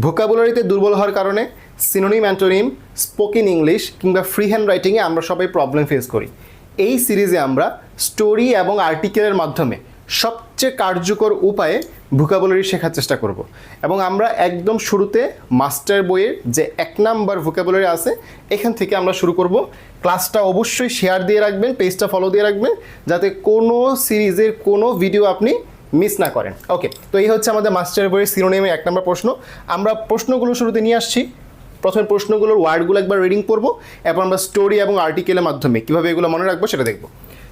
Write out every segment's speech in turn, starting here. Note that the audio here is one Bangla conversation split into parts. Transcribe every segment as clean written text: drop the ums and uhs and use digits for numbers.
ভোকাবুলারিতে দুর্বল হওয়ার কারণে সিনোনিম অ্যান্টোনিম স্পোকেন ইংলিশ কিংবা ফ্রি হ্যান্ড রাইটিংয়ে আমরা সবাই প্রবলেম ফেস করি। এই সিরিজে আমরা স্টোরি এবং আর্টিকেলের মাধ্যমে সবচেয়ে কার্যকর উপায়ে ভোকাবুলারি শেখার চেষ্টা করব এবং আমরা একদম শুরুতে মাস্টার বইয়ের যে 1 নাম্বার ভোকাবুলারি আছে এখান থেকে আমরা শুরু করব। ক্লাসটা অবশ্যই শেয়ার দিয়ে রাখবেন, পেজটা ফলো দিয়ে রাখবেন যাতে কোনো সিরিজের কোনো ভিডিও আপনি মিস না করেন। ওকে, তো এই হচ্ছে আমাদের মাস্টার বইয়ের সিনোনিমের 1 নাম্বার প্রশ্ন। আমরা প্রশ্নগুলো শুরুতে নিয়ে আসছি। প্রথমে প্রশ্নগুলোর ওয়ার্ডগুলো একবার রিডিং করব, এরপর আমরা স্টোরি এবং আর্টিকেলের মাধ্যমে কীভাবে এগুলো মনে রাখবো সেটা দেখব।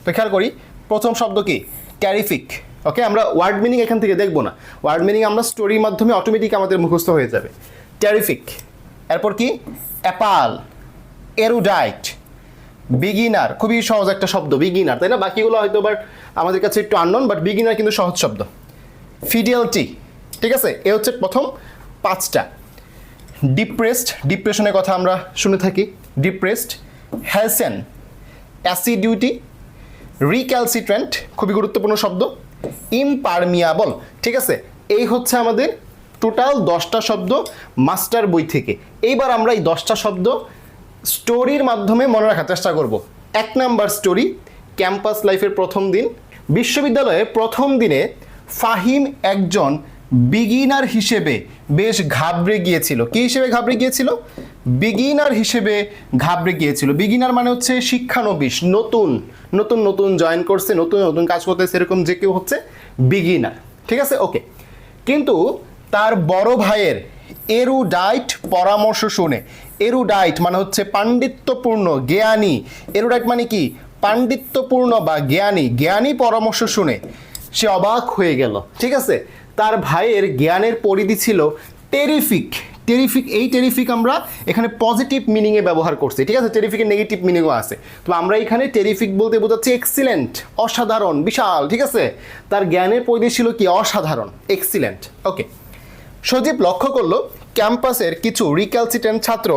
তো খেয়াল করি, প্রথম শব্দ কি? ট্যারিফিক। ওকে, আমরা ওয়ার্ড মিনিং এখান থেকে দেখব না, ওয়ার্ড মিনিং আমরা স্টোরির মাধ্যমে অটোমেটিক আমাদের মুখস্থ হয়ে যাবে। ট্যারিফিক, এরপর কি? অ্যাপাল, এরুডাইট, বিগিনার। খুবই সহজ একটা শব্দ বিগিনার, তাই না? বাকিগুলো হয়তো বাট আমাদের কাছে একটু আননোন, বাট বিগিনার কিন্তু সহজ শব্দ। ফিডিয়ালিটি, ঠিক আছে, এ হচ্ছে প্রথম 5টা। ডিপ্রেসড, ডিপ্রেশনের কথা আমরা শুনে থাকি, ডিপ্রেসড। হ্যালসেন, অ্যাসিডিউটি, রিক্যালসিট্রেন্ট, খুবই গুরুত্বপূর্ণ শব্দ। ইমপারমিয়াবল, ঠিক আছে, এই হচ্ছে আমাদের টোটাল 10টা শব্দ মাস্টার বই থেকে। এইবার আমরা এই 10টা শব্দ স্টোরির মাধ্যমে মনে রাখার চেষ্টা করব। 1 নাম্বার স্টোরি, ক্যাম্পাস লাইফের প্রথম দিন। বিশ্ববিদ্যালয়ে প্রথম দিনে ফাহিম একজন বিগিনার হিসেবে বেশ ঘাবড়ে গিয়েছিল। কি হিসেবে ঘাবড়ে গিয়েছিল? বিগিনার হিসেবে ঘাবড়ে গিয়েছিল। বিগিনার মানে হচ্ছে শিক্ষানবিশ, নতুন নতুন নতুন জয়েন করছে, নতুন নতুন কাজ করতেছে, এরকম যে কেউ হচ্ছে বিগিনার, ঠিক আছে? ওকে, কিন্তু তার বড় ভাইয়ের এরুডাইট পরামর্শ শুনে, এরুডাইট মানে হচ্ছে পাণ্ডিত্যপূর্ণ, জ্ঞানী। এরুডাইট মানে কি? পাণ্ডিত্যপূর্ণ বা জ্ঞানী। জ্ঞানী পরামর্শ শুনে সে অবাক হয়ে গেল, ঠিক আছে? তার ভাইয়ের জ্ঞানের পরিধি ছিল টেরিফিক। টেরিফিক, এই টেরিফিক আমরা এখানে পজিটিভ মিনিংয়ে ব্যবহার করছি, ঠিক আছে? টেরিফিকের নেগেটিভ মিনিংও আছে, তো আমরা এখানে টেরিফিক বলতে বোঝাচ্ছি এক্সিলেন্ট, অসাধারণ, বিশাল, ঠিক আছে? তার জ্ঞানের পরিধি ছিল কি? অসাধারণ, এক্সিলেন্ট। ওকে, সজীব লক্ষ্য করলো ক্যাম্পাসের কিছু রিক্যালসিট্রেন্ট ছাত্র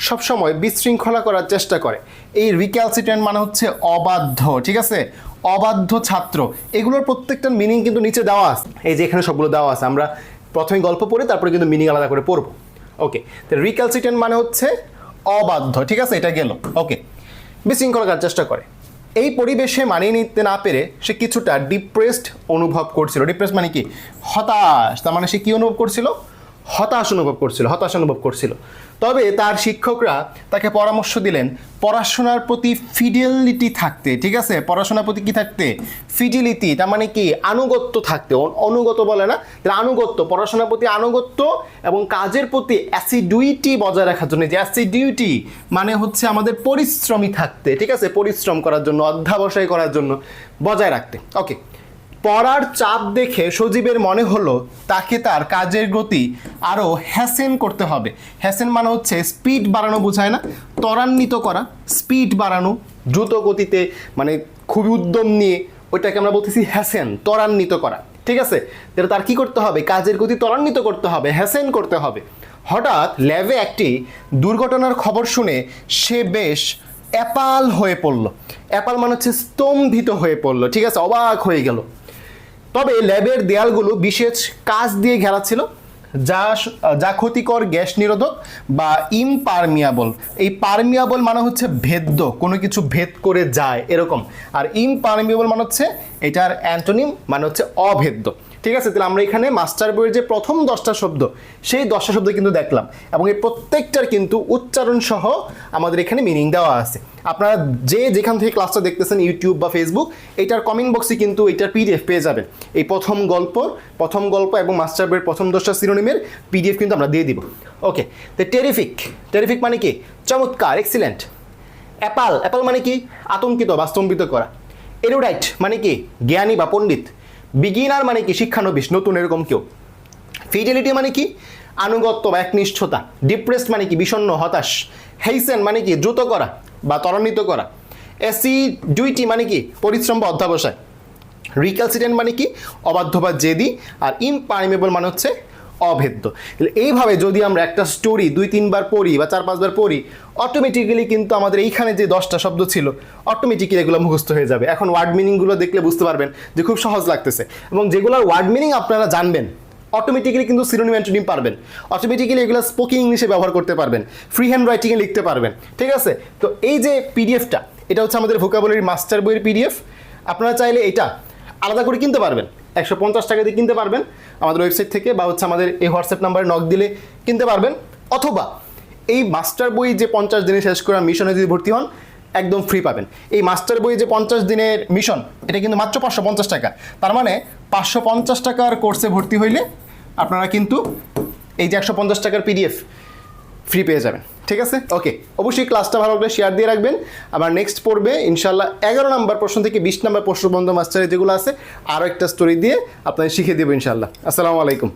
সবসময় বিশৃঙ্খলা করার চেষ্টা করে। এই রিক্যালসিট্রেন্ট মানে হচ্ছে অবাধ্য, ঠিক আছে? অবাধ্য ছাত্র। এগুলোর প্রত্যেকটার মিনিং কিন্তু নিচে দেওয়া আছে, এই যে এখানে সবগুলো দেওয়া আছে। আমরা প্রথমে গল্প পড়ে তারপরে কিন্তু মিনিং আলাদা করে পড়বো। ওকে, তো রিক্যালসিট্রেন্ট মানে হচ্ছে অবাধ্য, ঠিক আছে? এটা গেল। ওকে, বিশৃঙ্খলা করার চেষ্টা করে। এই পরিবেশে মানিয়ে নিতে না পেরে সে কিছুটা ডিপ্রেসড অনুভব করছিল। ডিপ্রেসড মানে কি? হতাশ। তার মানে সে কি অনুভব করছিল? হতাশ অনুভব করছিল, হতাশ অনুভব করছিল। তবে তার শিক্ষকরা তাকে পরামর্শ দিলেন পড়াশোনার প্রতি ফিডেলিটি থাকতে, ঠিক আছে? পড়াশোনার প্রতি কি থাকতে? ফিডেলিটি, তার মানে কি? আনুগত্য থাকতে। অনুগত বলে না, আনুগত্য, পড়াশোনার প্রতি আনুগত্য এবং কাজের প্রতি অ্যাসিডুইটি বজায় রাখার জন্য। যে অ্যাসিডিউটি মানে হচ্ছে আমাদের পরিশ্রমী থাকতে, ঠিক আছে? পরিশ্রম করার জন্য, অধ্যবসায় করার জন্য বজায় রাখতে। ওকে, পড়ার চাপ দেখে সজীবের মনে হলো তাকে তার কাজের গতি আরও হ্যাসেন করতে হবে। হ্যাসেন মানে হচ্ছে স্পিড বাড়ানো, বোঝায় না? ত্বরান্বিত করা, স্পিড বাড়ানো, দ্রুত গতিতে, মানে খুবই উদ্যম নিয়ে, ওইটাকে আমরা বলতেছি হ্যাসেন, ত্বরান্বিত করা, ঠিক আছে? তাহলে তার কি করতে হবে? কাজের গতি ত্বরান্বিত করতে হবে, হ্যাসেন করতে হবে। হঠাৎ ল্যাবে একটি দুর্ঘটনার খবর শুনে সে বেশ অ্যাপাল হয়ে পড়ল। অ্যাপাল মানে হচ্ছে স্তম্ভিত হয়ে পড়ল, ঠিক আছে? অবাক হয়ে গেল। তবে ল্যাবের দেয়ালগুলো বিশেষ কাঁচ দিয়ে ঘেরা ছিল, যা ক্ষতিকর গ্যাস নিরোধক বা ইমপারমিয়াবল। এই পারমিয়াবল মানে হচ্ছে ভেদ্য, কোনো কিছু ভেদ করে যায় এরকম। আর ইমপারমিয়াবল মানে হচ্ছে এটার অ্যান্টোনিম, মানে হচ্ছে অভেদ্য, ঠিক আছে? তাহলে আমরা এখানে মাস্টার বইয়ের যে প্রথম 10টা শব্দ, সেই 10টা শব্দ কিন্তু দেখলাম এবং এই প্রত্যেকটার কিন্তু উচ্চারণ সহ আমাদের এখানে মিনিং দেওয়া আছে। আপনারা যে যেখান থেকে ক্লাসটা দেখতেছেন, ইউটিউব বা ফেসবুক, এটার কমেন্ট বক্সে কিন্তু এটার পিডিএফ পেয়ে যাবেন। এই প্রথম গল্প এবং মাস্টার বইয়ের প্রথম 10টা সিনোনিমের পিডিএফ কিন্তু আমরা দিয়ে দিব। ওকে, তো টেরিফিক, টেরিফিক মানে কি? চমৎকার, এক্সিলেন্ট। অ্যাপাল, অ্যাপাল মানে কি? আতঙ্কিত বা স্তম্ভিত করা। এরুডাইট মানে কি? জ্ঞানী বা পণ্ডিত। বিগিনার মানে কি? শিক্ষানবিশ, নতুন, এরকম কেউ। ফিডেলিটি মানে কি? আনুগত্য বা একনিষ্ঠতা। ডিপ্রেসড মানে কি? বিষণ্ণ, হতাশ। হেইসেন মানে কি? দ্রুত করা বা ত্বরান্বিত করা। অ্যাসিডুইটি মানে কি? পরিশ্রম বা অধ্যবসায়। রিক্যালসিট্রেন্ট মানে কি? অবাধ্য বা জেদি। আর ইমপারমিয়েবল মানে হচ্ছে অভেদ্য। এইভাবে যদি আমরা একটা স্টোরি 2-3 বার পড়ি বা 4-5 বার পড়ি, অটোমেটিক্যালি কিন্তু আমাদের এইখানে যে 10টা শব্দ ছিল অটোমেটিক্যালি এগুলো মুখস্থ হয়ে যাবে। এখন ওয়ার্ড মিনিংগুলো দেখলে বুঝতে পারবেন যে খুব সহজ লাগতেছে, এবং যেগুলোর ওয়ার্ড মিনিং আপনারা জানবেন অটোমেটিক্যালি কিন্তু সিনোনিম অ্যান্টোনিম পারবেন, অটোমেটিক্যালি এগুলো স্পোকিং ইংলিশে ব্যবহার করতে পারবেন, ফ্রি হ্যান্ড রাইটিংয়ে লিখতে পারবেন। ঠিক আছে, তো এই যে পিডিএফটা, এটা হচ্ছে আমাদের ভোকাবুলারি মাস্টার বইয়ের পিডিএফ। আপনারা চাইলে এটা আলাদা করে কিনতে পারবেন, 150 টাকা দিয়ে কিনতে পারবেন আমাদের ওয়েবসাইট থেকে, বা হচ্ছে আমাদের এই হোয়াটসঅ্যাপ নাম্বারে নক দিলে কিনতে পারবেন। অথবা এই মাস্টার বই যে 50 দিনে শেষ করা মিশনে যদি ভর্তি হন, একদম ফ্রি পাবেন। এই মাস্টার বই যে 50 দিনের মিশন, এটা কিন্তু মাত্র 550 টাকা। তার মানে 550 টাকার কোর্সে ভর্তি হইলে আপনারা কিন্তু এই যে 150 টাকার পিডিএফ ফ্রি পেয়ে যাবেন। ঠিক আছে, ওকে, অবশ্যই ক্লাসটা ভালো লাগলে শেয়ার দিয়ে রাখবেন। আবার নেক্সট পড়বে ইনশাল্লাহ 11 নম্বর প্রশ্ন থেকে 20 নম্বর প্রশ্নবন্ধ মাস্টারে যেগুলো আছে, আরও একটা স্টোরি দিয়ে আপনাদের শিখিয়ে দেবো ইনশাল্লাহ। আসসালামু আলাইকুম।